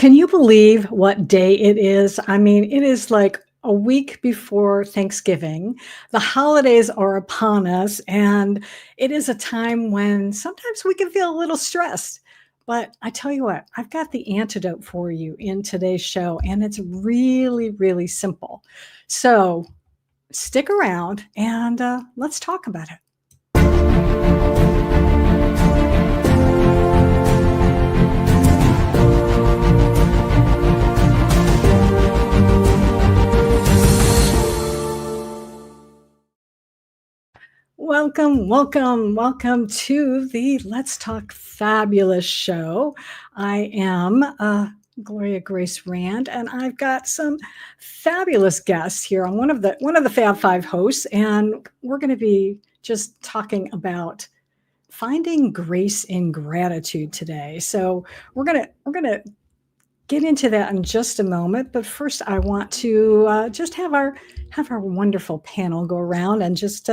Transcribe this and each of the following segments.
Can you believe what day it is? I mean, it is like a week before Thanksgiving. The holidays are upon us, and it is a time when sometimes we can feel a little stressed. But I tell you what, I've got the antidote for you in today's show, and it's really, really simple. So stick around and let's talk about it. Welcome, welcome, welcome to the Let's Talk Fabulous show. I am Gloria Grace Rand, and I've got some fabulous guests here. I'm one of the Fab Five hosts, and we're going to be just talking about finding grace in gratitude today. So we're gonna get into that in just a moment. But first, I want to just have our wonderful panel go around and just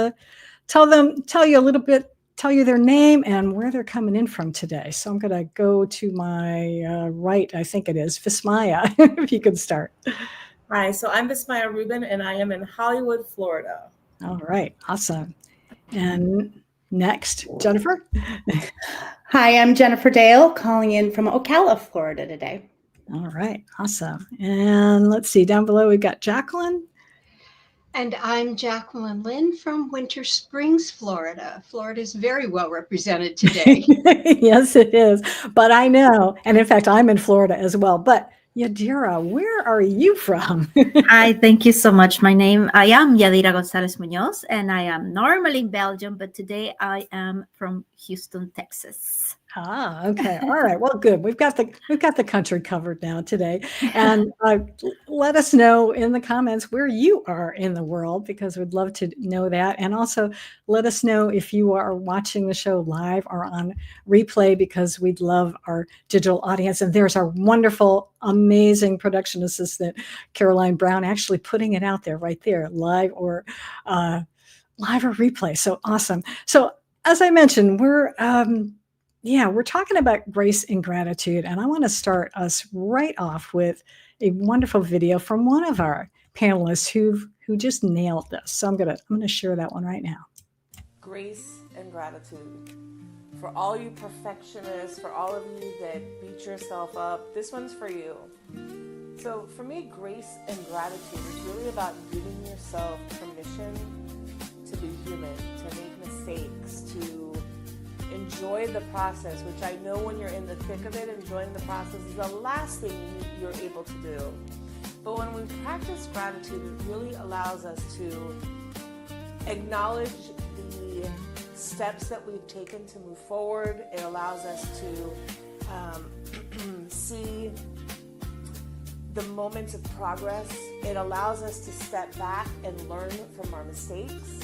tell you a little bit, tell you their name and where they're coming in from today. So I'm going to go to my right, I think it is Vismaya, if you could start. Hi, so I'm Vismaya Rubin, and I am in Hollywood, Florida. All right, awesome. And next, Jennifer. Hi, I'm Jennifer Dale, calling in from Ocala, Florida today. All right, awesome. And let's see, down below we've got Jacquelyn. And I'm Jacquelyn Lynn from Winter Springs, Florida. Florida is very well represented today. Yes, it is. But I know, and in fact, I'm in Florida as well. But Yadira, where are you from? Hi, thank you so much. I am Yadira Gonzalez Munoz, and I am normally in Belgium, but today I am from Houston, Texas. Ah, okay. All right. Well, good. We've got the country covered now today. And let us know in the comments where you are in the world, because we'd love to know that. And also let us know if you are watching the show live or on replay, because we'd love our digital audience. And there's our wonderful, amazing production assistant, Caroline Brown, actually putting it out there right there, live or replay. So awesome. So as I mentioned, we're talking about grace and gratitude, and I want to start us right off with a wonderful video from one of our panelists who just nailed this. So I'm gonna share that one right now. Grace and gratitude. For all you perfectionists, for all of you that beat yourself up, this one's for you. So for me, grace and gratitude is really about giving yourself permission to be human, to make mistakes, to enjoy the process, which I know when you're in the thick of it, enjoying the process is the last thing you're able to do. But when we practice gratitude, it really allows us to acknowledge the steps that we've taken to move forward. It allows us to see the moments of progress. It allows us to step back and learn from our mistakes.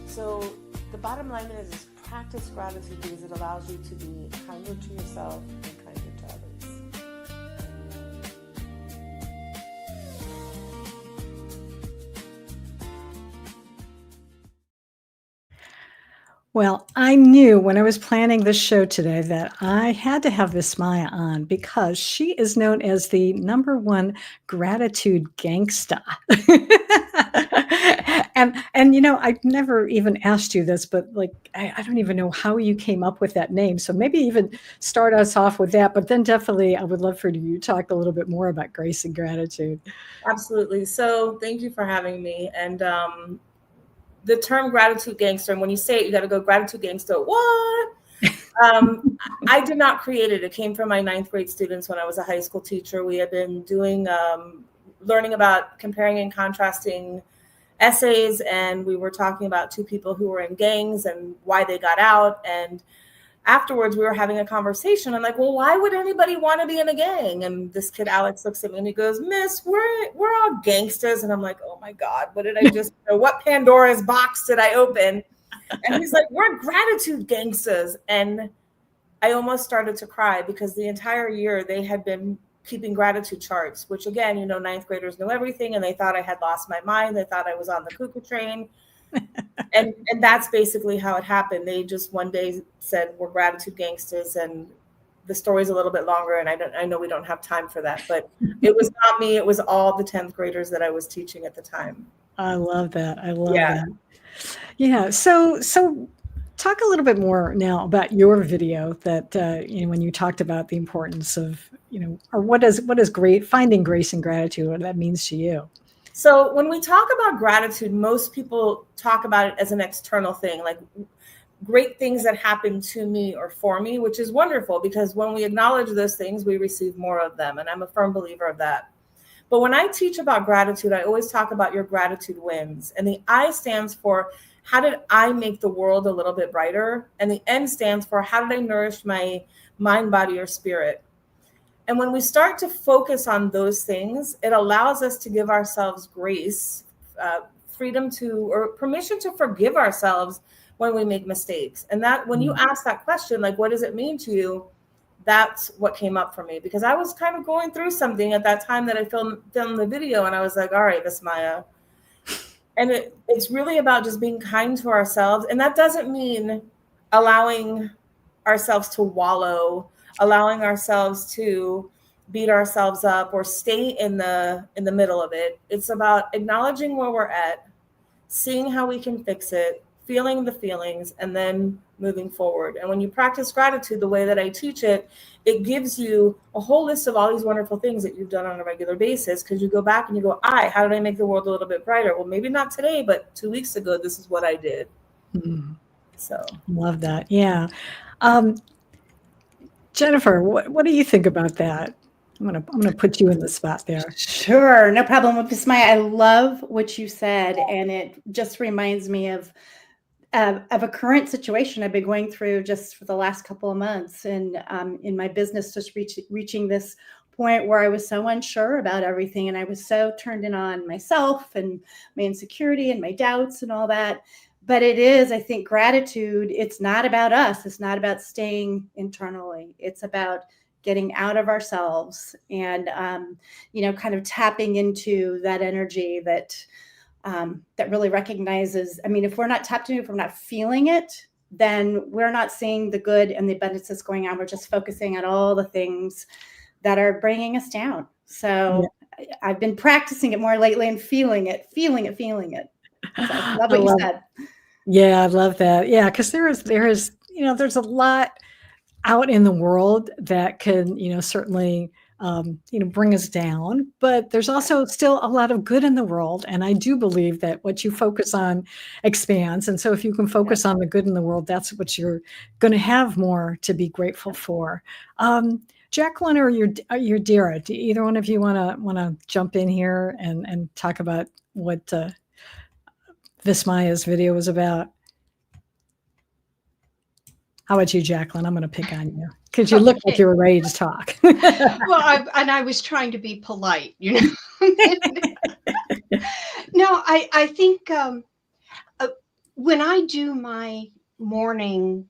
So the bottom line is practice gratitude because it allows you to be kinder to yourself and kinder to others. Well, I knew when I was planning this show today that I had to have Vismaya on because she is known as the #1 gratitude gangsta. and I never even asked you this, but I don't even know how you came up with that name. So maybe even start us off with that, but then definitely I would love for you to talk a little bit more about grace and gratitude. Absolutely. So thank you for having me. And the term gratitude gangster, and when you say it, you got to go gratitude gangster. What? I did not create it. It came from my 9th grade students when I was a high school teacher. We had been doing, learning about comparing and contrasting essays, and we were talking about 2 people who were in gangs and why they got out. And afterwards we were having a conversation. I'm like, well, why would anybody want to be in a gang? And this kid, Alex, looks at me and he goes, Miss, we're all gangsters. And I'm like, oh my God, what did I just, what Pandora's box did I open? And he's like, we're gratitude gangsters. And I almost started to cry because the entire year they had been keeping gratitude charts, which again, 9th graders know everything. And they thought I had lost my mind. They thought I was on the cuckoo train. And that's basically how it happened. They just one day said, we're gratitude gangsters. And the story's a little bit longer, and I know we don't have time for that, but it was not me. It was all the 10th graders that I was teaching at the time. I love that. I love Yeah. that. Yeah. So talk a little bit more now about your video that, when you talked about the importance of, or what is finding grace and gratitude, what that means to you. So when we talk about gratitude, most people talk about it as an external thing, like great things that happen to me or for me, which is wonderful, because when we acknowledge those things, we receive more of them. And I'm a firm believer of that. But when I teach about gratitude, I always talk about your gratitude wins. And the I stands for, how did I make the world a little bit brighter? And the N stands for, how did I nourish my mind, body, or spirit? And when we start to focus on those things, it allows us to give ourselves grace, freedom or permission to forgive ourselves when we make mistakes. And that when you ask that question, like, what does it mean to you? That's what came up for me, because I was kind of going through something at that time that I filmed the video. And I was like, all right, Vismaya. And it's really about just being kind to ourselves. And that doesn't mean allowing ourselves to wallow, allowing ourselves to beat ourselves up or stay in the middle of it. It's about acknowledging where we're at, seeing how we can fix it, feeling the feelings, and then moving forward. And when you practice gratitude the way that I teach it, it gives you a whole list of all these wonderful things that you've done on a regular basis, because you go back and you go, how did I make the world a little bit brighter? Well, maybe not today, but 2 weeks ago, this is what I did. So love that. Yeah. Jennifer, what do you think about that? I'm gonna put you in the spot there. Sure, no problem. Vismaya, I love what you said, and it just reminds me of a current situation I've been going through just for the last couple of months, and in my business, just reaching this point where I was so unsure about everything, and I was so turned in on myself and my insecurity and my doubts and all that. But it is, I think, gratitude. It's not about us. It's not about staying internally. It's about getting out of ourselves and, kind of tapping into that energy that really recognizes, if we're not tapped into, if we're not feeling it, then we're not seeing the good and the abundance that's going on. We're just focusing on all the things that are bringing us down. So yeah. I've been practicing it more lately and feeling it. So I love what you said. Yeah, I love that. Yeah, because there is, there's a lot out in the world that can, certainly, bring us down, but there's also still a lot of good in the world. And I do believe that what you focus on expands. And so if you can focus on the good in the world, that's what you're going to have more to be grateful for. Jacquelyn or Yadira, do either one of you want to jump in here and talk about what Vismaya's video was about? How about you, Jacquelyn? I'm going to pick on you because you look like you were ready to talk. Well, I was trying to be polite, No, I think when I do my morning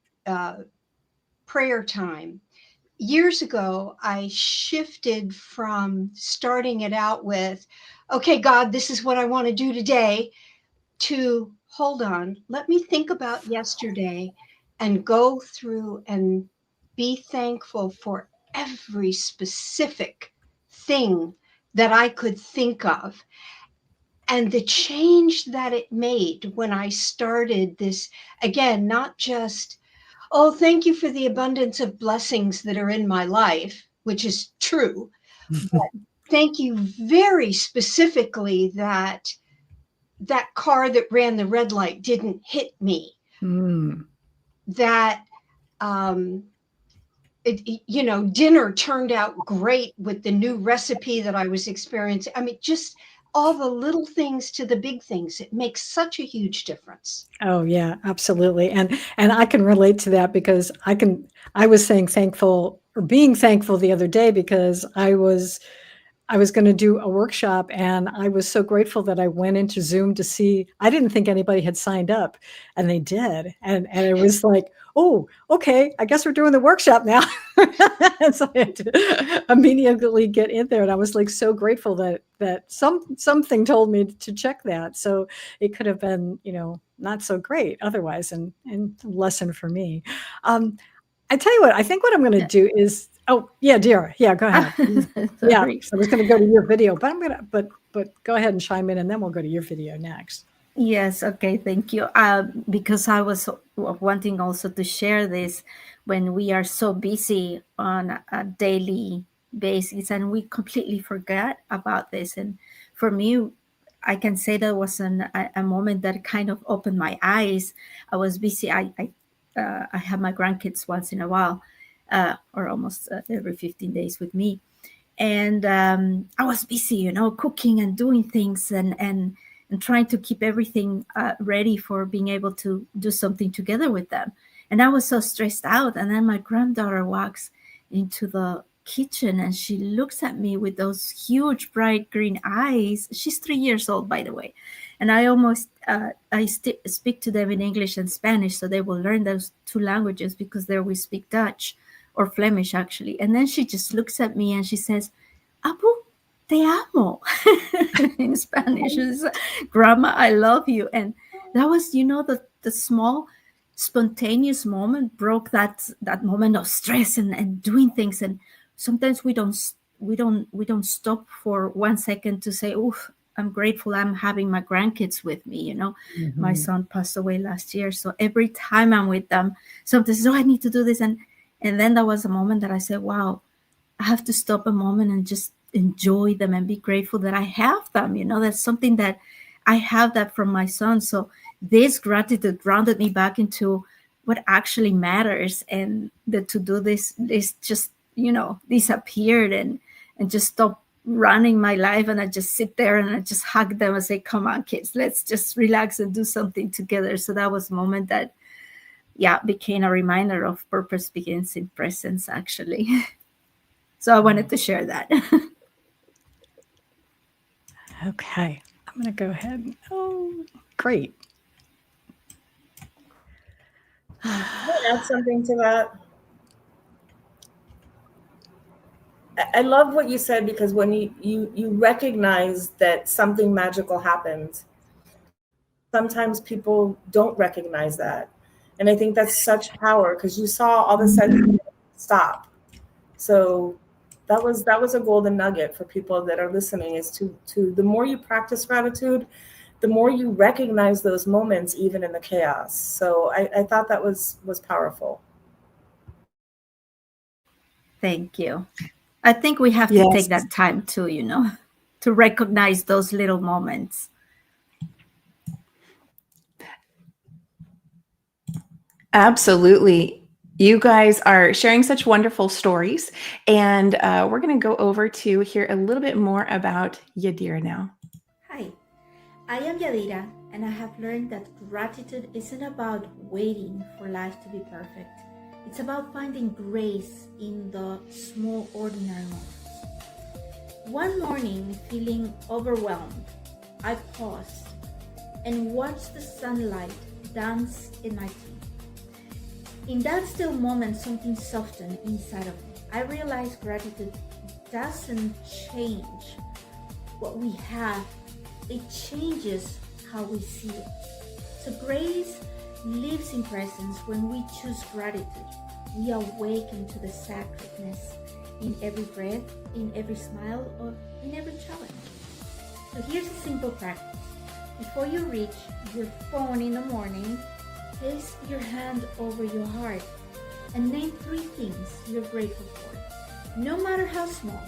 prayer time, years ago, I shifted from starting it out with, okay, God, this is what I want to do today, to hold on, let me think about yesterday and go through and be thankful for every specific thing that I could think of. And the change that it made when I started this, again, not just, oh, thank you for the abundance of blessings that are in my life, which is true, but thank you very specifically that car that ran the red light didn't hit me. That, dinner turned out great with the new recipe that I was experiencing. Just all the little things to the big things. It makes such a huge difference. Oh yeah, absolutely. And I can relate to that because I was saying thankful or being thankful the other day because I was going to do a workshop and I was so grateful that I went into Zoom to see, I didn't think anybody had signed up and they did. And it was like, oh, okay, I guess we're doing the workshop now. And so I had to immediately get in there. And I was like, so grateful that something told me to check that. So it could have been, not so great otherwise and lesson for me. I tell you what, I think what I'm going to do is, Dira. Yeah, go ahead. Yeah, Sorry. so I was going to go to your video, but but go ahead and chime in, and then we'll go to your video next. Yes, okay, thank you. Because I was wanting also to share this when we are so busy on a daily basis and we completely forget about this. And for me, I can say that was a moment that kind of opened my eyes. I was busy. I have my grandkids once in a while, or almost every 15 days with me. And I was busy, cooking and doing things and trying to keep everything ready for being able to do something together with them. And I was so stressed out. And then my granddaughter walks into the kitchen and she looks at me with those huge bright green eyes. She's 3 years old, by the way. And I almost speak to them in English and Spanish, so they will learn those two languages, because there we speak Dutch or Flemish actually. And then she just looks at me and she says, "Abu, te amo," in Spanish. It's, "Grandma, I love you." And that was, the small spontaneous moment broke that moment of stress and doing things. And sometimes we don't stop for 1 second to say, "Oof, I'm grateful I'm having my grandkids with me." My son passed away last year, so every time I'm with them, sometimes, I need to do this. And then there was a moment that I said, wow, I have to stop a moment and just enjoy them and be grateful that I have them. That's something that I have that from my son. So this gratitude grounded me back into what actually matters, and that to do this just, disappeared and just stop running my life. And I just sit there and I just hug them and say, "Come on, kids, let's just relax and do something together." So that was a moment that, became a reminder of purpose begins in presence, actually. So I wanted to share that. Okay, I'm going to go ahead. Oh, great. Can I add something to that? I love what you said, because when you recognize that something magical happened, sometimes people don't recognize that. And I think that's such power, because you saw all of a sudden stop. So that was a golden nugget for people that are listening, is to the more you practice gratitude, the more you recognize those moments, even in the chaos. So I thought that was powerful. Thank you. I think we have to take that time too, to recognize those little moments. Absolutely. You guys are sharing such wonderful stories, and we're going to go over to hear a little bit more about Yadira now. Hi, I am Yadira, and I have learned that gratitude isn't about waiting for life to be perfect. It's about finding grace in the small, ordinary moments. One morning, feeling overwhelmed, I paused and watched the sunlight dance in my tea. In that still moment, something softened inside of me. I realized gratitude doesn't change what we have, it changes how we see it. So grace lives in presence when we choose gratitude. We awaken to the sacredness in every breath, in every smile, or in every challenge. So here's a simple practice. Before you reach your phone in the morning, place your hand over your heart and name 3 things you're grateful for. No matter how small,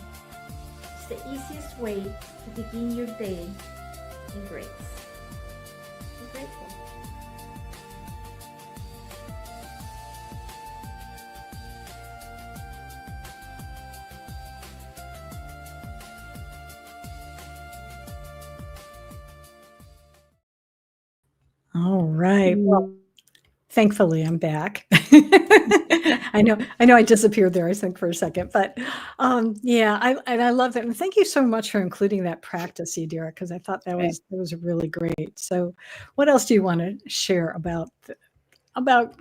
it's the easiest way to begin your day in grace. Be grateful. All right. Well, thankfully, I'm back. I know I disappeared there, I think, for a second, but I love that. And thank you so much for including that practice, Yadira, because I thought that was really great. So what else do you want to share about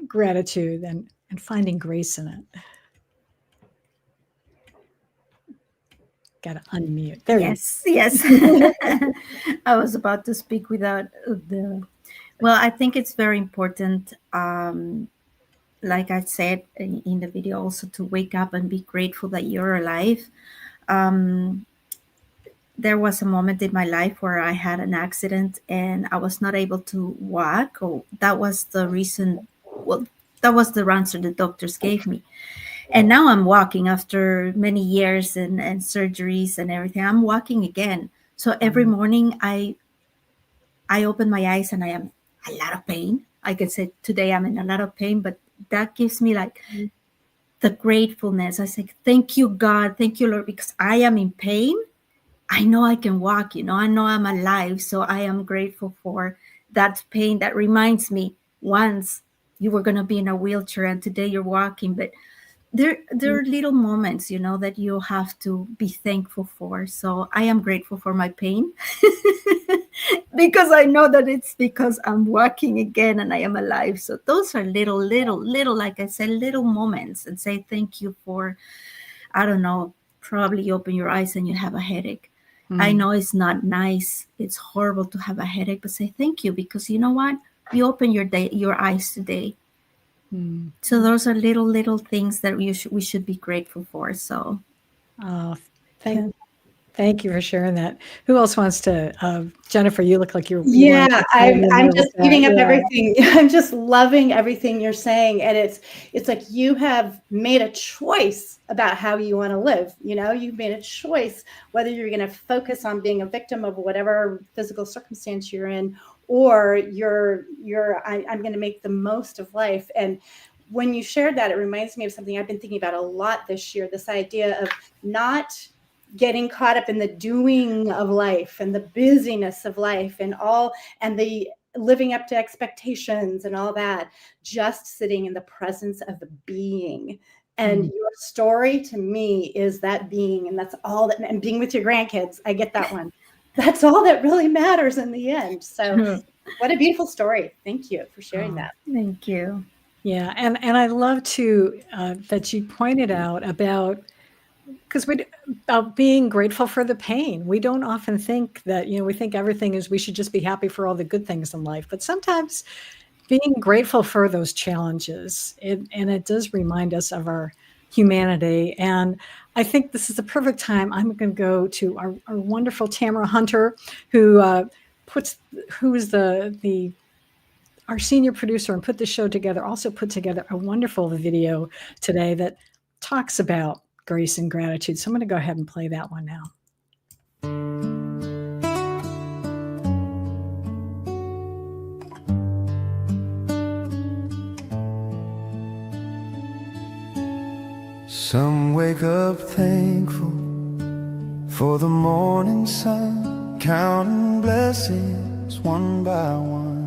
gratitude and finding grace in it? Got to unmute. There Yes. I was about to speak without the. Well, I think it's very important like I said in the video, also to wake up and be grateful that you're alive. There was a moment in my life where I had an accident and I was not able to walk. Or that was the reason. Well, that was the answer the doctors gave me. And now I'm walking after many years and surgeries and everything. I'm walking again. So every morning I open my eyes and I am a lot of pain. I can say today I'm in a lot of pain, but that gives me like the gratefulness. I say, thank you, God. Thank you, Lord, because I am in pain. I know I can walk, I know I'm alive. So I am grateful for that pain that reminds me once you were going to be in a wheelchair and today you're walking. But there are little moments, that you have to be thankful for. So I am grateful for my pain because I know that it's because I'm walking again and I am alive. So those are little, like I said, little moments, and say thank you for, I don't know, probably you open your eyes and you have a headache. I know it's not nice. It's horrible to have a headache, but say thank you because you know what? You open your eyes today. So those are little things that we should be grateful for. So, thank you for sharing that. Who else wants to? Jennifer, you look like you're. Yeah, I'm just eating up everything. I'm just loving everything you're saying, and it's like you have made a choice about how you want to live. You've made a choice whether you're going to focus on being a victim of whatever physical circumstance you're in, or I'm going to make the most of life. And when you shared that, it reminds me of something I've been thinking about a lot this year. This idea of not getting caught up in the doing of life and the busyness of life and the living up to expectations and all that, just sitting in the presence of the being. And your story to me is that being, and that's all that, and being with your grandkids. I get that one. That's all that really matters in the end. So what a beautiful story. Thank you for sharing that. Thank you. Yeah. And I love to, that you pointed out about being grateful for the pain. We don't often think that, we think everything is, we should just be happy for all the good things in life. But sometimes being grateful for those challenges, and it does remind us of our humanity. And I think this is the perfect time. I'm going to go to our wonderful Tamara Hunter, who is our senior producer and put the show together, also put together a wonderful video today that talks about grace and gratitude. So I'm going to go ahead and play that one now. Some wake up thankful for the morning sun, counting blessings one by one.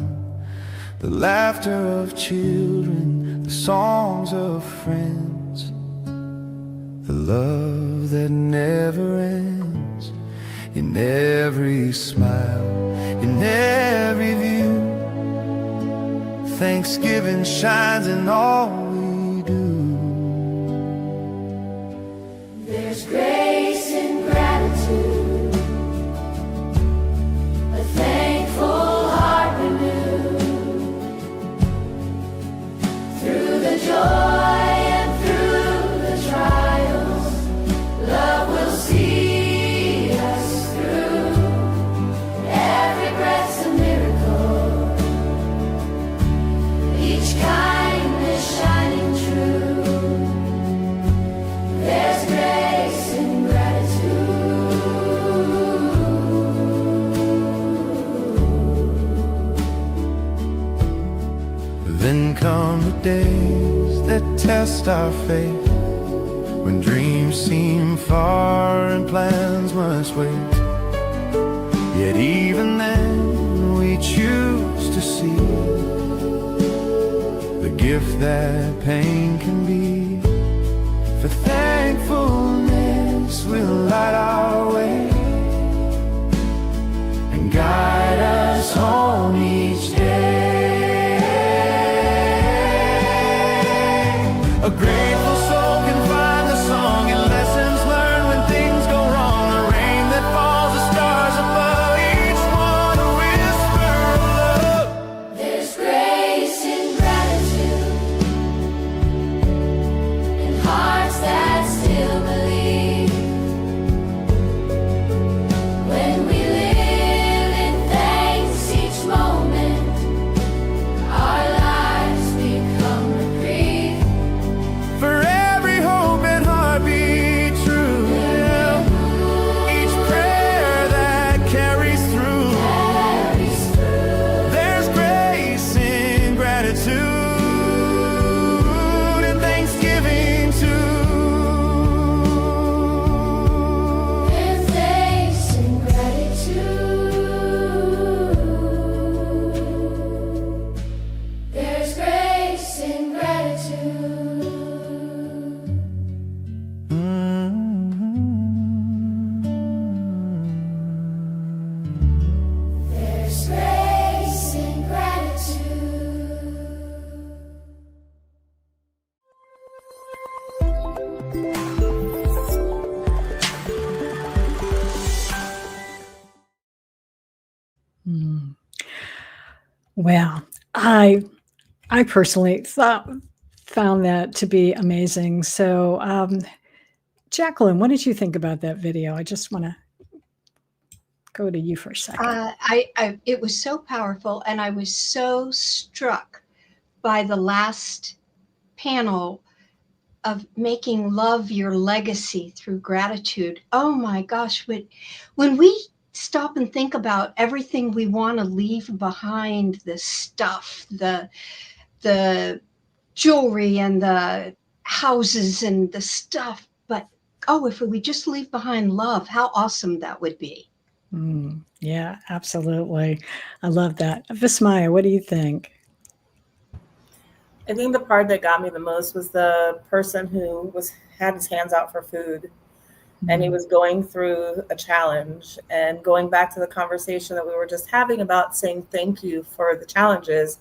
The laughter of children, the songs of friends, the love that never ends. In every smile, in every view, Thanksgiving shines in all we do. There's grace in gratitude, a thankful heart renewed. Through the joy and through the trials, love will see us through. Every breath's a miracle, each kindness shining true. There's grace in gratitude. Then come the days that test our faith, when dreams seem far and plans must wait. Yet even then we choose to see the gift that pain can be. For thankfulness will light our way and guide us home each day. A grateful soul can find the song and lessons learned when things go wrong. The rain that falls, the stars above, each one a whisper of love. There's grace in gratitude, grace and gratitude. Mm. Well, I personally found that to be amazing. So, Jacquelyn, what did you think about that video? I just want to go to you for a second. It was so powerful, and I was so struck by the last panel of making love your legacy through gratitude. Oh my gosh, when we stop and think about everything we want to leave behind, the stuff, the jewelry and the houses and the stuff, but oh, if we just leave behind love, how awesome that would be. Yeah, absolutely. I love that. Vismaya, what do you think? I think the part that got me the most was the person who had his hands out for food, and he was going through a challenge, and going back to the conversation that we were just having about saying thank you for the challenges.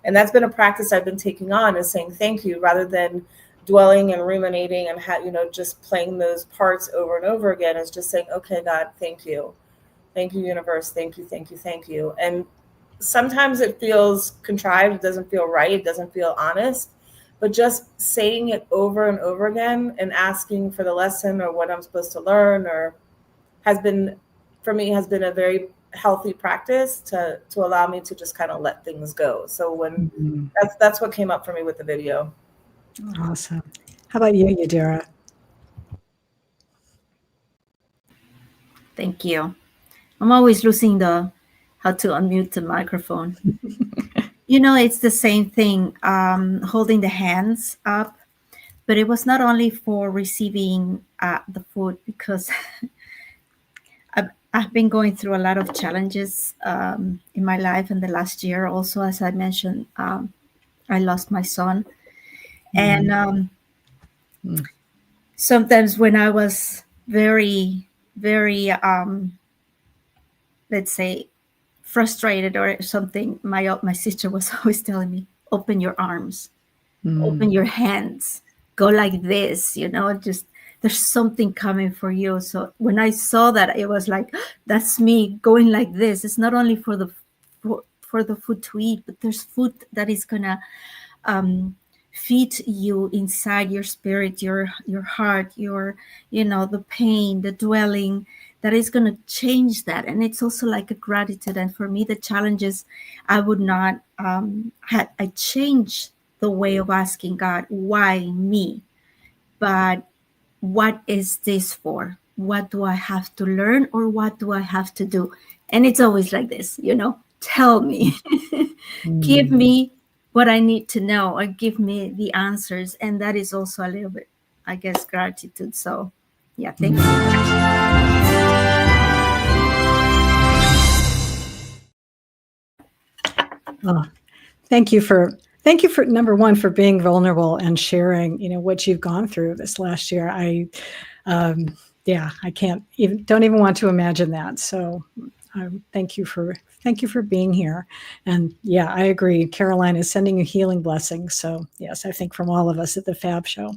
And that's been a practice I've been taking on, is saying thank you rather than dwelling and ruminating and just playing those parts over and over again. Is just saying, okay, God, thank you. Thank you, universe. Thank you, thank you, thank you. And sometimes it feels contrived. It doesn't feel right. It doesn't feel honest. But just saying it over and over again and asking for the lesson or what I'm supposed to learn has been a very healthy practice to allow me to just kind of let things go. So that's what came up for me with the video. Awesome. How about you, Yadira? Thank you. I'm always losing how to unmute the microphone. It's the same thing, holding the hands up, but it was not only for receiving the food, because I've been going through a lot of challenges in my life in the last year. Also, as I mentioned, I lost my son. And sometimes when I was very, very, let's say, frustrated or something, my sister was always telling me, open your arms, open your hands, go like this, just there's something coming for you. So when I saw that, it was like, that's me going like this. It's not only for the food to eat, but there's food that is gonna feed you inside your spirit, your heart, the pain, the dwelling, that is going to change that. And it's also like a gratitude. And for me, the challenges, I would not, I changed the way of asking God, why me? But what is this for? What do I have to learn, or what do I have to do? And it's always like this, tell me, give me what I need to know, or give me the answers. And that is also a little bit, I guess, gratitude. So yeah, thank you. Oh, thank you for number one, for being vulnerable and sharing, what you've gone through this last year. I don't even want to imagine that. So thank you for being here. And yeah, I agree. Caroline is sending you healing blessings. So yes, I think from all of us at the Fab Show,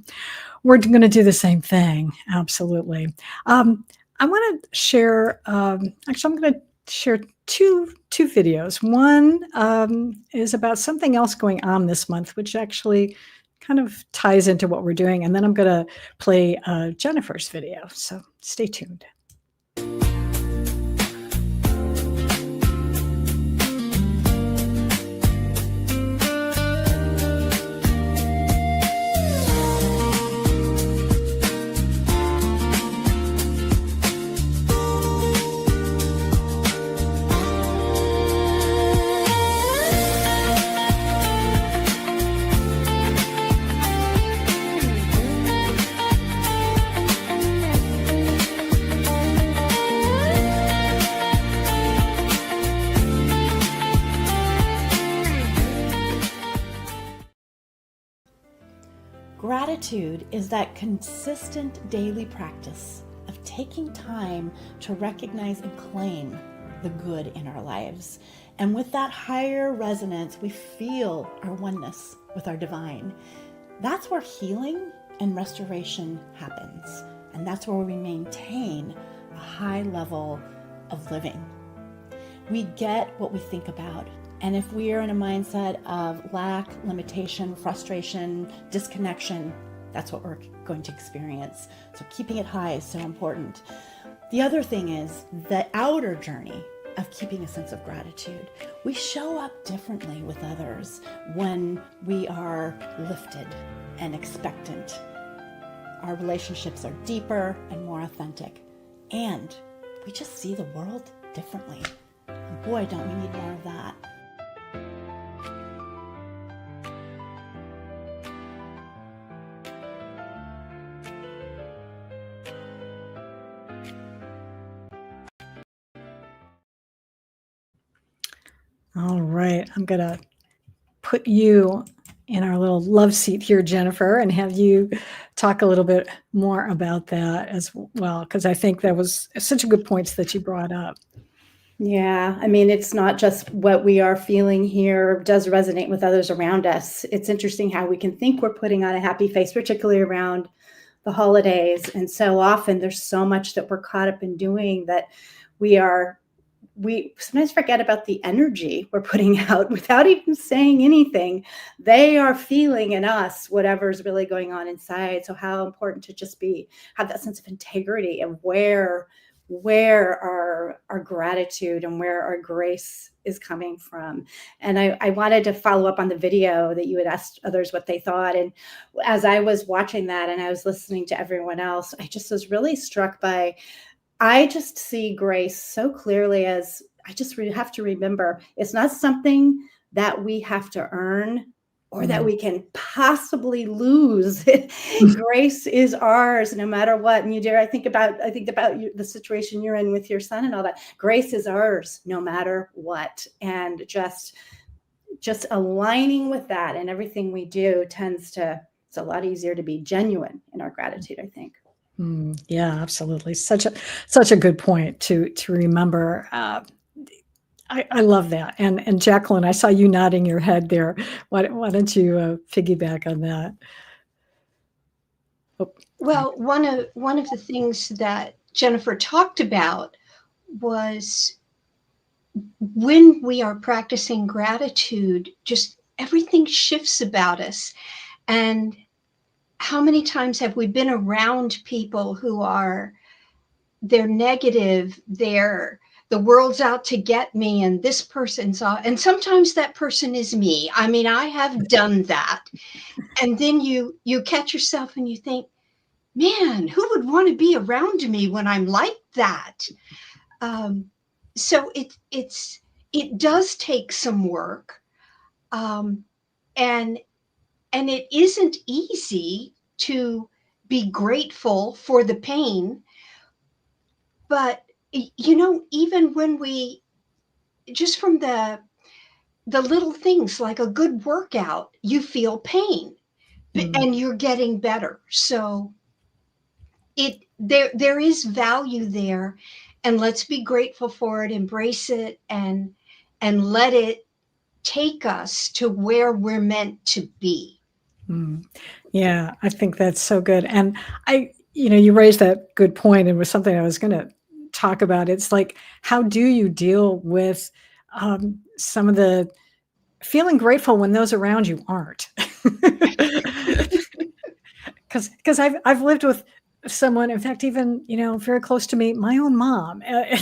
we're going to do the same thing. Absolutely. I want to share, actually, I'm going to share two videos. One is about something else going on this month, which actually kind of ties into what we're doing. And then I'm going to play Jennifer's video. So stay tuned. Gratitude is that consistent daily practice of taking time to recognize and claim the good in our lives. And with that higher resonance, we feel our oneness with our divine. That's where healing and restoration happens. And that's where we maintain a high level of living. We get what we think about. And if we are in a mindset of lack, limitation, frustration, disconnection, that's what we're going to experience. So keeping it high is so important. The other thing is the outer journey of keeping a sense of gratitude. We show up differently with others when we are lifted and expectant. Our relationships are deeper and more authentic. And we just see the world differently. And boy, don't we need more of that. All right. I'm going to put you in our little love seat here, Jennifer, and have you talk a little bit more about that as well, because I think that was such a good points that you brought up. Yeah, I mean, it's not just what we are feeling here does resonate with others around us. It's interesting how we can think we're putting on a happy face, particularly around the holidays. And so often there's so much that we're caught up in doing that we sometimes forget about the energy we're putting out without even saying anything. They are feeling in us whatever's really going on inside. So how important to just have that sense of integrity and where our gratitude and where our grace is coming from. And I wanted to follow up on the video that you had asked others what they thought. And as I was watching that and I was listening to everyone else, I just was really struck by, I just see grace so clearly as I just have to remember it's not something that we have to earn or that we can possibly lose. Grace is ours no matter what. And Yadira, I think about the situation you're in with your son and all that. Grace is ours no matter what. And just aligning with that and everything we do it's a lot easier to be genuine in our gratitude, I think. Yeah, absolutely. Such a good point to remember. I love that. And Jacquelyn, I saw you nodding your head there. Why don't you piggyback on that? Oh. Well, one of the things that Jennifer talked about was when we are practicing gratitude, just everything shifts about us. And how many times have we been around people who they're negative, the world's out to get me, and this person's out, and sometimes that person is me. I mean, I have done that. And then you catch yourself and you think, man, who would want to be around me when I'm like that? So it does take some work. And it isn't easy to be grateful for the pain. But, even when just from the little things like a good workout, you feel pain and you're getting better. So there is value there, and let's be grateful for it, embrace it, and let it take us to where we're meant to be. Yeah, I think that's so good. And you raised that good point, and it was something I was going to talk about. It's like, how do you deal with some of the feeling grateful when those around you aren't? Because I've lived with someone, in fact, even very close to me, my own mom, had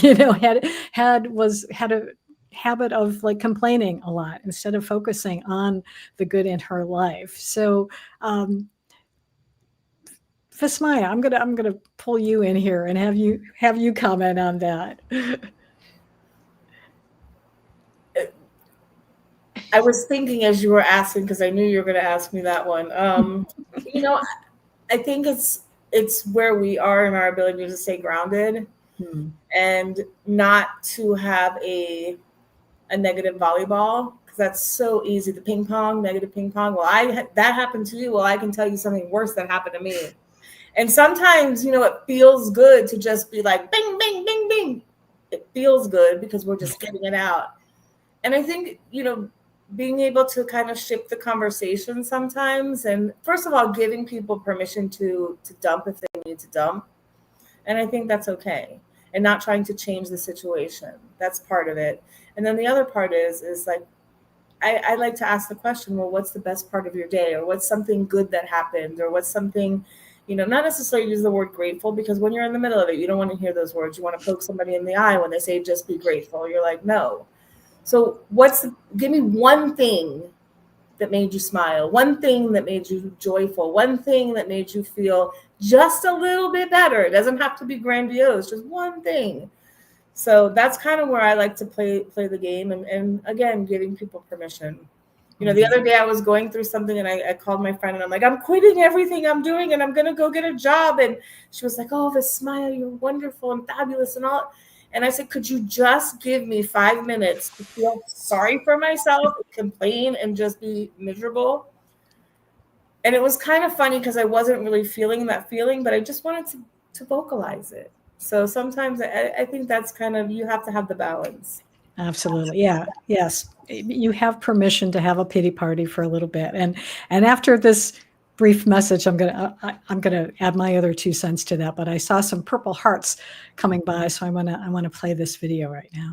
a habit of like complaining a lot instead of focusing on the good in her life. So Vismaya, I'm gonna pull you in here and have you comment on that. I was thinking as you were asking, because I knew you were going to ask me that one. I think it's where we are in our ability to stay grounded and not to have a negative volleyball, because that's so easy. The negative ping pong. Well, that happened to you. Well, I can tell you something worse that happened to me. And sometimes, it feels good to just be like, bing, bing, bing, bing. it feels good because we're just getting it out. And I think, being able to kind of shift the conversation sometimes, and first of all, giving people permission to dump if they need to dump. And I think that's okay. And not trying to change the situation. That's part of it. And then the other part is like, I like to ask the question, well, what's the best part of your day? Or what's something good that happened? Or what's something, not necessarily use the word grateful, because when you're in the middle of it, you don't want to hear those words. You want to poke somebody in the eye when they say, just be grateful. You're like, no. So give me one thing that made you smile, one thing that made you joyful, one thing that made you feel just a little bit better. It doesn't have to be grandiose, just one thing. So that's kind of where I like to play the game. And again, giving people permission. The other day I was going through something and I called my friend and I'm like, I'm quitting everything I'm doing and I'm going to go get a job. And she was like, oh, Vismaya, you're wonderful and fabulous and all. And I said, could you just give me 5 minutes to feel sorry for myself, complain, and just be miserable? And it was kind of funny because I wasn't really feeling that feeling, but I just wanted to vocalize it. So sometimes I think that's kind of, you have to have the balance. Absolutely. Yeah. Yes. You have permission to have a pity party for a little bit. And after this brief message, I'm gonna add my other 2 cents to that. But I saw some purple hearts coming by, so I wanna play this video right now.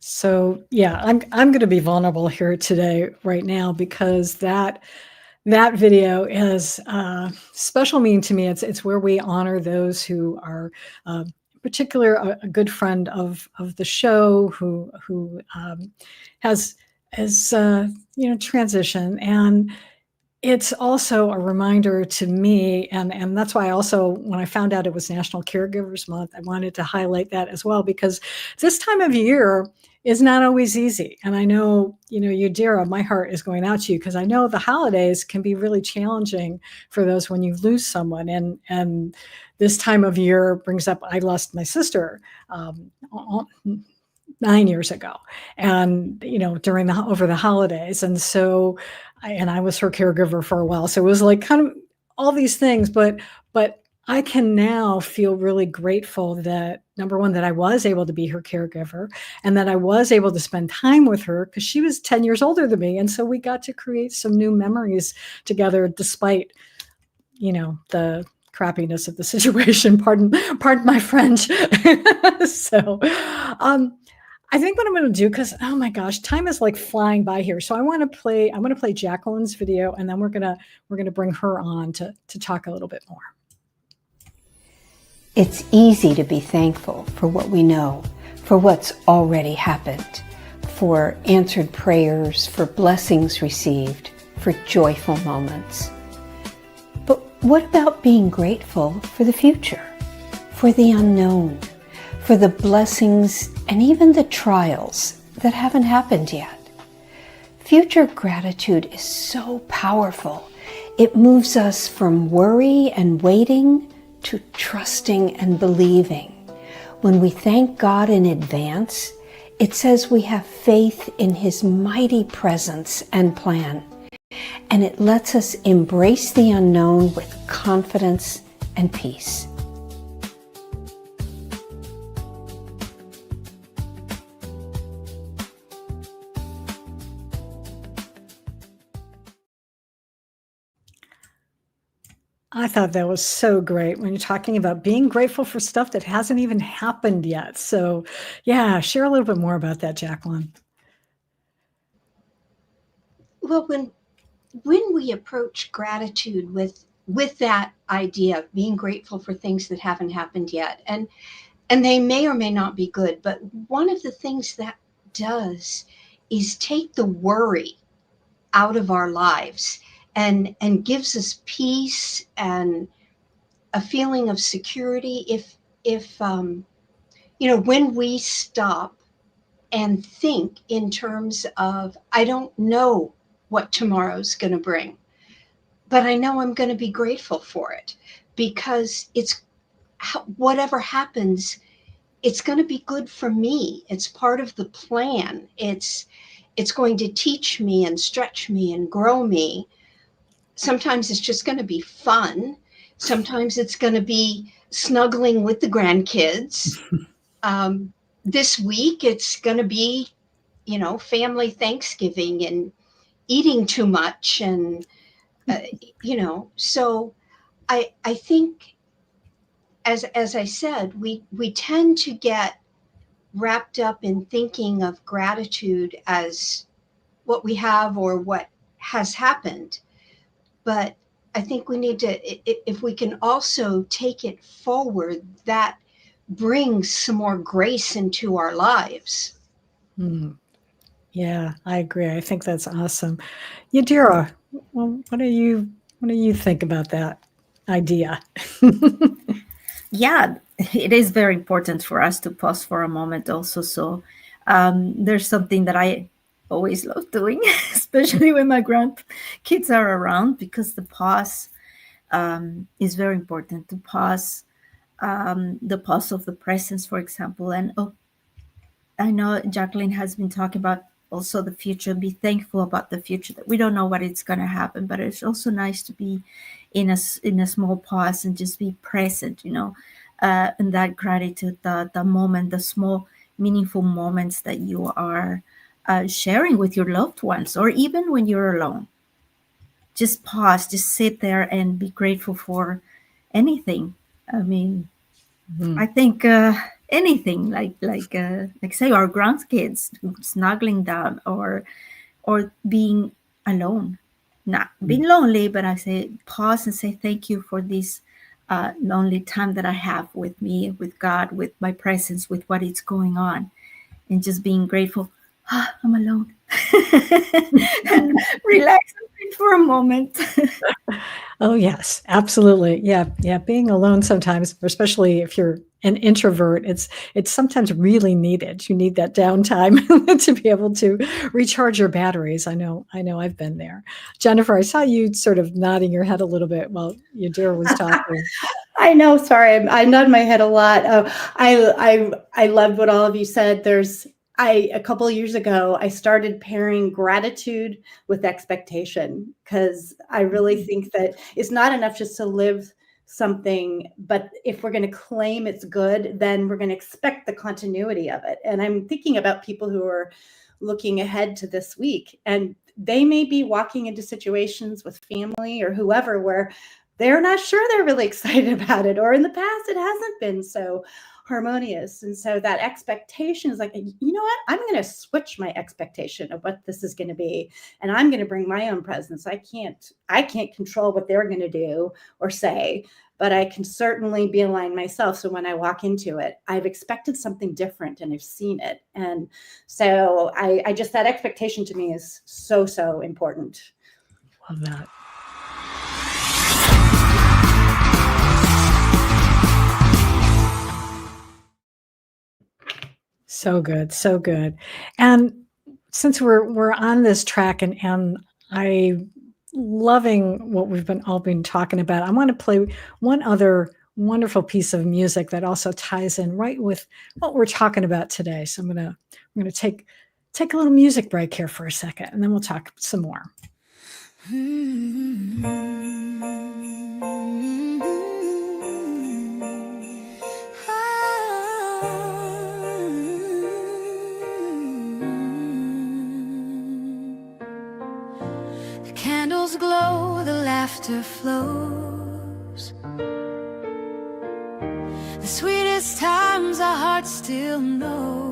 So yeah, I'm going to be vulnerable here today, right now, because that video is special meaning to me. It's where we honor those who are, in particular, a good friend of the show who has transitioned. And it's also a reminder to me, and that's why also when I found out it was National Caregivers Month, I wanted to highlight that as well, because this time of year is not always easy. And I know, Yadira, my heart is going out to you, because I know the holidays can be really challenging for those when you lose someone. And this time of year brings up, I lost my sister 9 years ago, and over the holidays. And so I was her caregiver for a while, so it was like kind of all these things, but I can now feel really grateful that, number one, that I was able to be her caregiver, and that I was able to spend time with her, because she was 10 years older than me, and so we got to create some new memories together, despite the crappiness of the situation. Pardon my French. So I think what I'm going to do, because, oh my gosh, time is like flying by here. So I'm going to play Jacquelyn's video, and then we're going to bring her on to talk a little bit more. It's easy to be thankful for what we know, for what's already happened, for answered prayers, for blessings received, for joyful moments. But what about being grateful for the future, for the unknown, for the blessings and even the trials that haven't happened yet? Future gratitude is so powerful. It moves us from worry and waiting to trusting and believing. When we thank God in advance, it says we have faith in His mighty presence and plan, and it lets us embrace the unknown with confidence and peace. I thought that was so great when you're talking about being grateful for stuff that hasn't even happened yet. So yeah, share a little bit more about that, Jacquelyn. Well, when we approach gratitude with that idea of being grateful for things that haven't happened yet, and they may or may not be good, but one of the things that does is take the worry out of our lives and gives us peace and a feeling of security if when we stop and think in terms of, I don't know what tomorrow's going to bring, but I know I'm going to be grateful for it, because whatever happens, it's going to be good for me. It's part of the plan. It's going to teach me and stretch me and grow me. Sometimes it's just going to be fun. Sometimes it's going to be snuggling with the grandkids. This week, it's going to be, family Thanksgiving and eating too much. And, so I think, as I said, we tend to get wrapped up in thinking of gratitude as what we have or what has happened. But I think we need to, if we can also take it forward, that brings some more grace into our lives. Yeah, I agree. I think that's awesome. Yadira, well, what do you think about that idea? Yeah, it is very important for us to pause for a moment also. So there's something that I always love doing, especially when my grandkids are around, because the pause is very important. To pause, the pause of the presence, for example. And I know Jacquelyn has been talking about also the future, be thankful about the future, that we don't know what it's going to happen, but it's also nice to be in a small pause and just be present, and that gratitude, the moment, the small meaningful moments that you are sharing with your loved ones, or even when you're alone. Just pause, just sit there and be grateful for anything. I mean, I think anything, like say our grandkids snuggling down, or being alone, not being lonely, but I say pause and say thank you for this lonely time that I have with me, with God, with my presence, with what is going on, and just being grateful. I'm alone. And relax for a moment. Oh, yes, absolutely. Yeah. Being alone sometimes, especially if you're an introvert, it's sometimes really needed. You need that downtime to be able to recharge your batteries. I know I've been there. Jennifer, I saw you sort of nodding your head a little bit while Yadira was talking. I know. Sorry, I nod my head a lot. I love what all of you said. A couple of years ago, I started pairing gratitude with expectation, because I really think that it's not enough just to live something, but if we're going to claim it's good, then we're going to expect the continuity of it. And I'm thinking about people who are looking ahead to this week, and they may be walking into situations with family or whoever where they're not sure they're really excited about it, or in the past it hasn't been so harmonious. And so that expectation is like, you know what, I'm going to switch my expectation of what this is going to be, and I'm going to bring my own presence. I can't control what they're going to do or say, but I can certainly be aligned myself. So when I walk into it, I've expected something different and I've seen it. And so I just, that expectation to me is so important. Love that. So good. And since we're on this track, and I loving what we've all been talking about, I want to play one other wonderful piece of music that also ties in right with what we're talking about today. So I'm gonna take a little music break here for a second, and then we'll talk some more. Candles glow, the laughter flows. The sweetest times our hearts still know.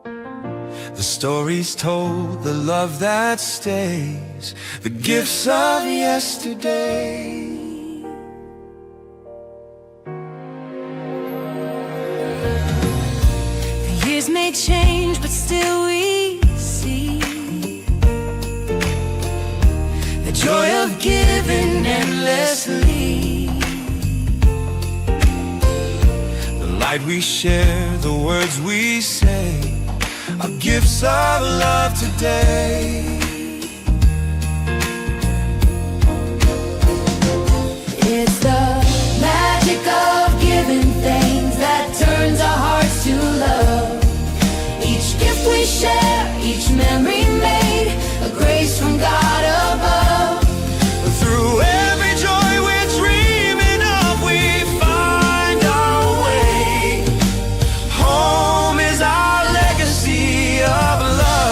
The stories told, the love that stays, the gifts of yesterday. The years may change, but still we see light we share, the words we say, our gifts of love today. It's the magic of giving things that turns our hearts to love. Each gift we share, each memory made, a grace from God above. Through every joy we're dreaming of, we find our way. Home is our legacy of love.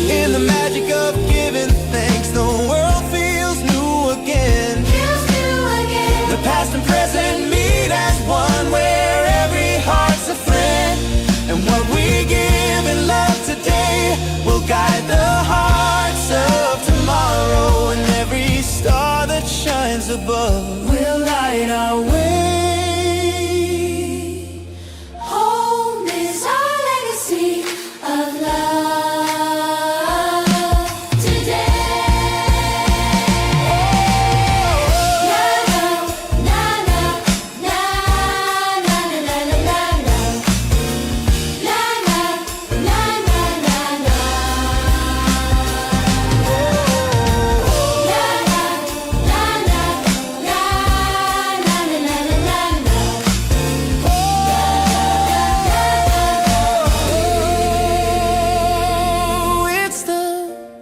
In the magic of giving thanks, the world feels new again. The past and present meet as one, where every heart's a friend. And what we give in love today will guide the hearts of tomorrow. And every star that shines above will light our way. Home is our legacy of love today. Na na na na na na na na na. Na na na na na na. Na na na na na na na na na. Oh, it's the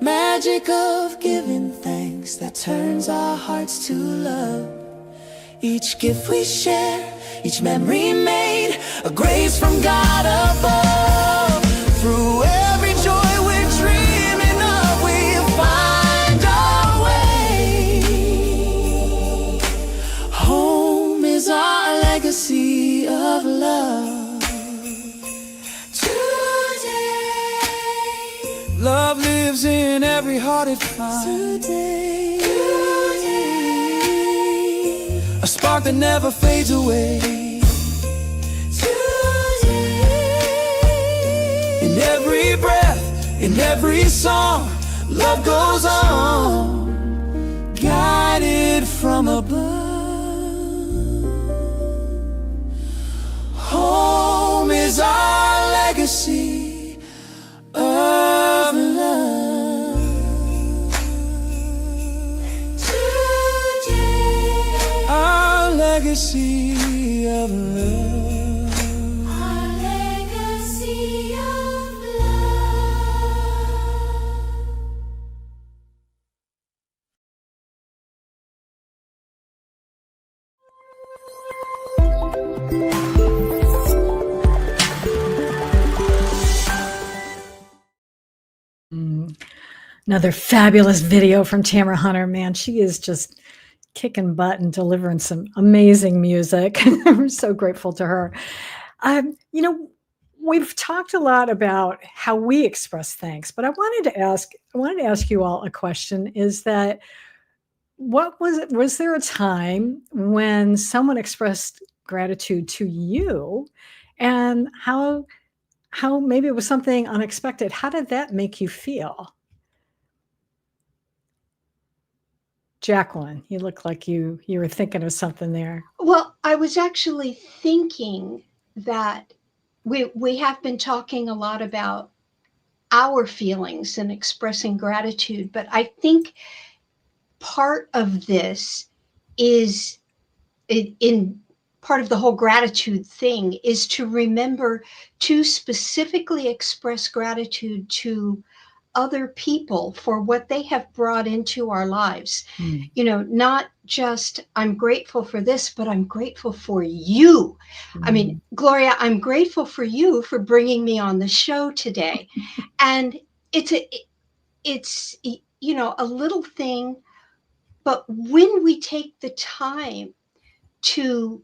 magic of giving thanks that turns our hearts to love. Each gift we share, each memory made, a grace from God above. Through every joy we're dreaming of, we'll find our way. Home is our legacy of love. Today, Love lives in every heart it finds. A spark that never fades away. In every breath, in every song, love goes on, guided from above. Home is our legacy of love. Our legacy of love. our legacy of love. Another fabulous video from Tamara Hunter. Man, she is just kicking butt and delivering some amazing music. We're so grateful to her. You know, we've talked a lot about how we express thanks, but I wanted to ask you all a question. Is that was there a time when someone expressed gratitude to you, and how maybe it was something unexpected? How did that make you feel? Jacquelyn, you look like you were thinking of something there. Well, I was actually thinking that we have been talking a lot about our feelings and expressing gratitude, but I think part of this is in part of the whole gratitude thing is to remember to specifically express gratitude to other people for what they have brought into our lives. You know, not just I'm grateful for this, but I'm grateful for you. I mean, Gloria, I'm grateful for you for bringing me on the show today. And it's you know, a little thing, but when we take the time to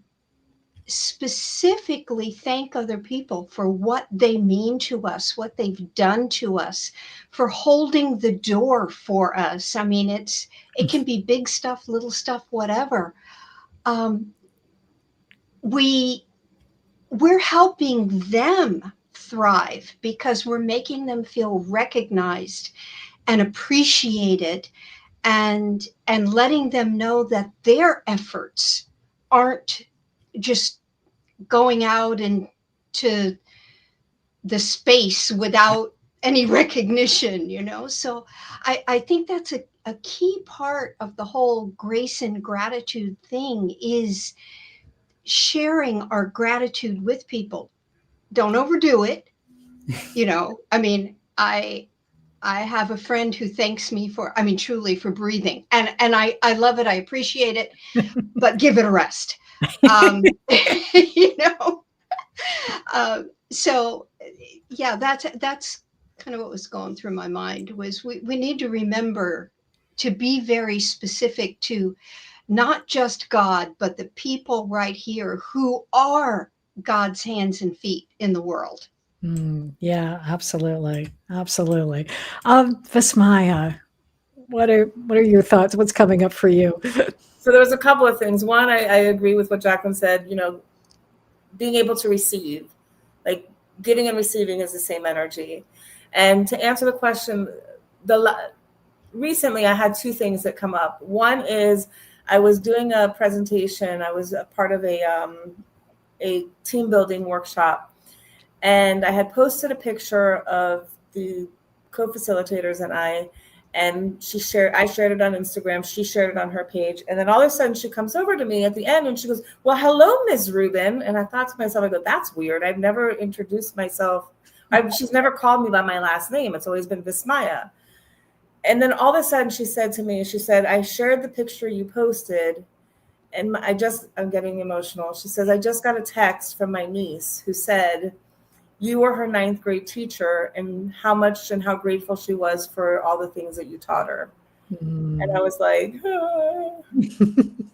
specifically thank other people for what they mean to us, what they've done to us, for holding the door for us. I mean, it can be big stuff, little stuff, whatever. We're helping them thrive because we're making them feel recognized and appreciated, and letting them know that their efforts aren't just going out into the space without any recognition, So I think that's a key part of the whole grace and gratitude thing is sharing our gratitude with people. Don't overdo it. I mean, I have a friend who thanks me for, truly for breathing. And I love it. I appreciate it, but give it a rest. you know, so yeah, that's kind of what was going through my mind was we need to remember to be very specific to not just God, but the people right here who are God's hands and feet in the world. Yeah, absolutely. Absolutely. Vismaya, what are your thoughts? What's coming up for you? So there was a couple of things. One, I agree with what Jacquelyn said, being able to receive, like giving and receiving is the same energy. And to answer the question, recently I had two things that come up. One is I was doing a presentation. I was a part of a team building workshop, and I had posted a picture of the co-facilitators and I shared it on Instagram. She shared it on her page. And then all of a sudden she comes over to me at the end and she goes, "Well, hello, Ms. Rubin." And I thought to myself, I go, that's weird. I've never introduced myself. She's never called me by my last name. It's always been Vismaya. And then all of a sudden she said to me, "I shared the picture you posted." And I'm getting emotional. She says, "I just got a text from my niece who said you were her 9th grade teacher and how much and how grateful she was for all the things that you taught her." And I was like, ah.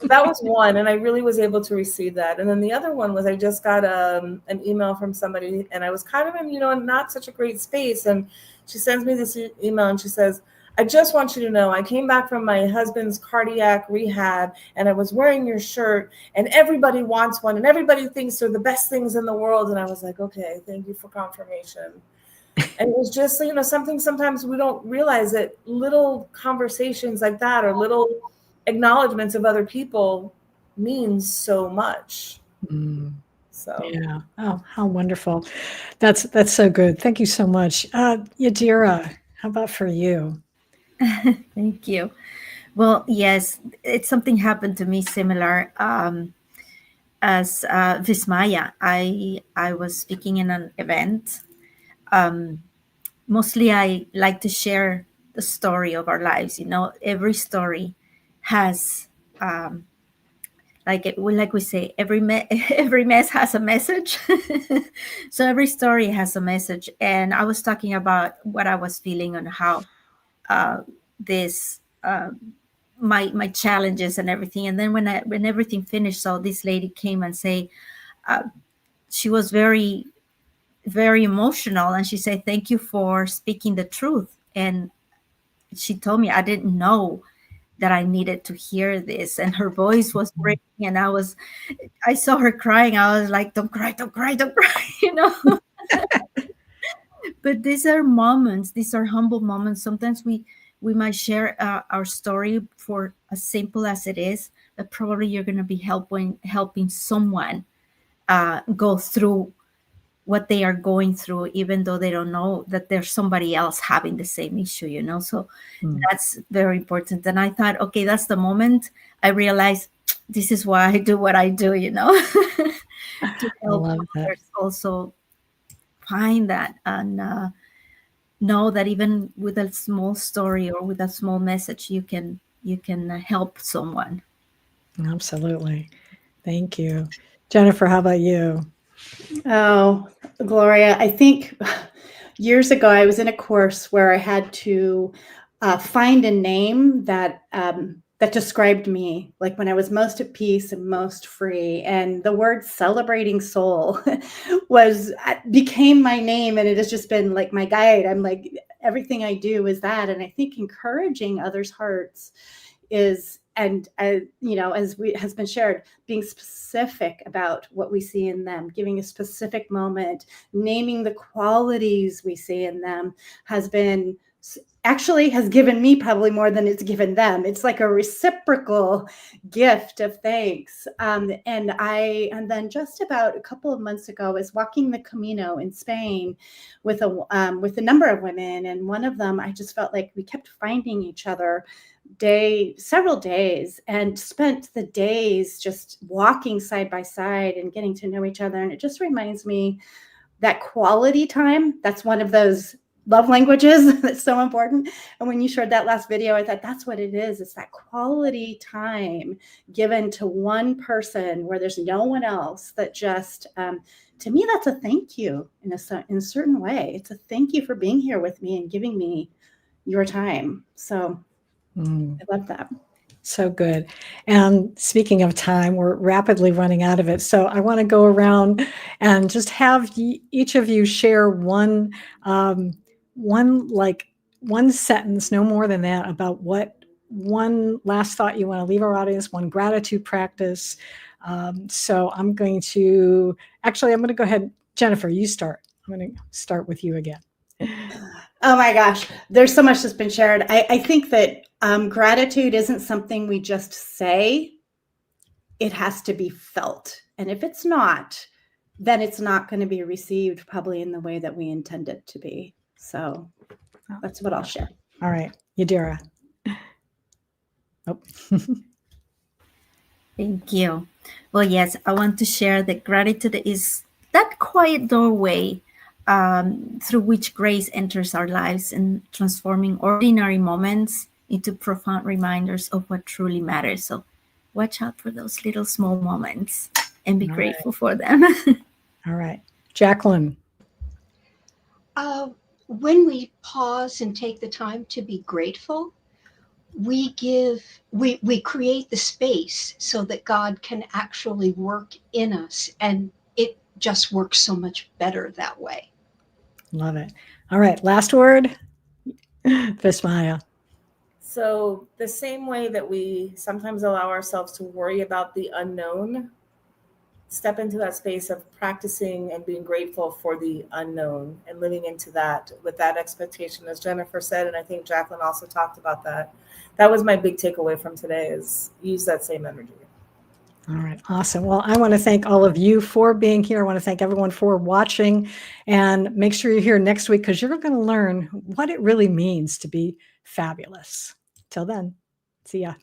That was one. And I really was able to receive that. And then the other one was I just got an email from somebody, and I was kind of in not such a great space. And she sends me this email and she says, "I just want you to know I came back from my husband's cardiac rehab and I was wearing your shirt and everybody wants one and everybody thinks they're the best things in the world." And I was like, okay, thank you for confirmation. And it was just, something sometimes we don't realize that little conversations like that or little acknowledgments of other people means so much. So yeah. Oh, how wonderful. That's so good. Thank you so much. Yadira, how about for you? Thank you. Well, yes, it's something happened to me similar as Vismaya. I was speaking in an event. Mostly, I like to share the story of our lives. Every story has, like we say, every mess has a message. So every story has a message. And I was talking about what I was feeling and how this. My challenges and everything. And then when everything finished, so this lady came and say she was very, very emotional, and she said, "Thank you for speaking the truth." And she told me I didn't know that I needed to hear this, and her voice was breaking, and I saw her crying. I was like, "Don't cry, don't cry, don't cry." But these are moments, these are humble moments. Sometimes we might share our story for as simple as it is, but probably you're going to be helping someone go through what they are going through, even though they don't know that there's somebody else having the same issue, So that's very important. And I thought, okay, that's the moment I realized this is why I do what I do, to help others also find that and know that even with a small story or with a small message, you can help someone. Absolutely. Thank you. Jennifer, how about you? Oh, Gloria, I think years ago I was in a course where I had to find a name that described me, like when I was most at peace and most free. And the word celebrating soul became my name, and it has just been like my guide. I'm like, everything I do is that. And I think encouraging others' hearts is, and as has been shared, being specific about what we see in them, giving a specific moment, naming the qualities we see in them has been actually has given me probably more than it's given them. It's like a reciprocal gift of thanks. And then just about a couple of months ago, I was walking the Camino in Spain with a number of women, and one of them, I just felt like we kept finding each other several days, and spent the days just walking side by side and getting to know each other. And it just reminds me that quality time, that's one of those love languages that's so important. And when you shared that last video, I thought that's what it is. It's that quality time given to one person where there's no one else, that just, to me, that's a thank you in a certain way. It's a thank you for being here with me and giving me your time. So I love that. So good. And speaking of time, we're rapidly running out of it. So I want to go around and just have each of you share one sentence, no more than that, about one last thought you want to leave our audience, one gratitude practice. So I'm going to go ahead. Jennifer, you start. I'm going to start with you again. Oh my gosh, there's so much that's been shared. I think that gratitude isn't something we just say. It has to be felt. And if it's not, then it's not going to be received probably in the way that we intend it to be. So that's what I'll share. All right, Yadira. Oh. Thank you. Well, yes, I want to share that gratitude is that quiet doorway through which grace enters our lives and transforming ordinary moments into profound reminders of what truly matters. So watch out for those little small moments and be grateful for them. All right. Jacquelyn. When we pause and take the time to be grateful, we create the space so that God can actually work in us, and it just works so much better that way. Love it. All right. Last word, Vismaya. So the same way that we sometimes allow ourselves to worry about the unknown, step into that space of practicing and being grateful for the unknown and living into that with that expectation, as Jennifer said, and I think Jacquelyn also talked about that. That was my big takeaway from today, is use that same energy. All right. Awesome. Well, I want to thank all of you for being here. I want to thank everyone for watching, and make sure you're here next week, because you're going to learn what it really means to be fabulous. Till then, see ya.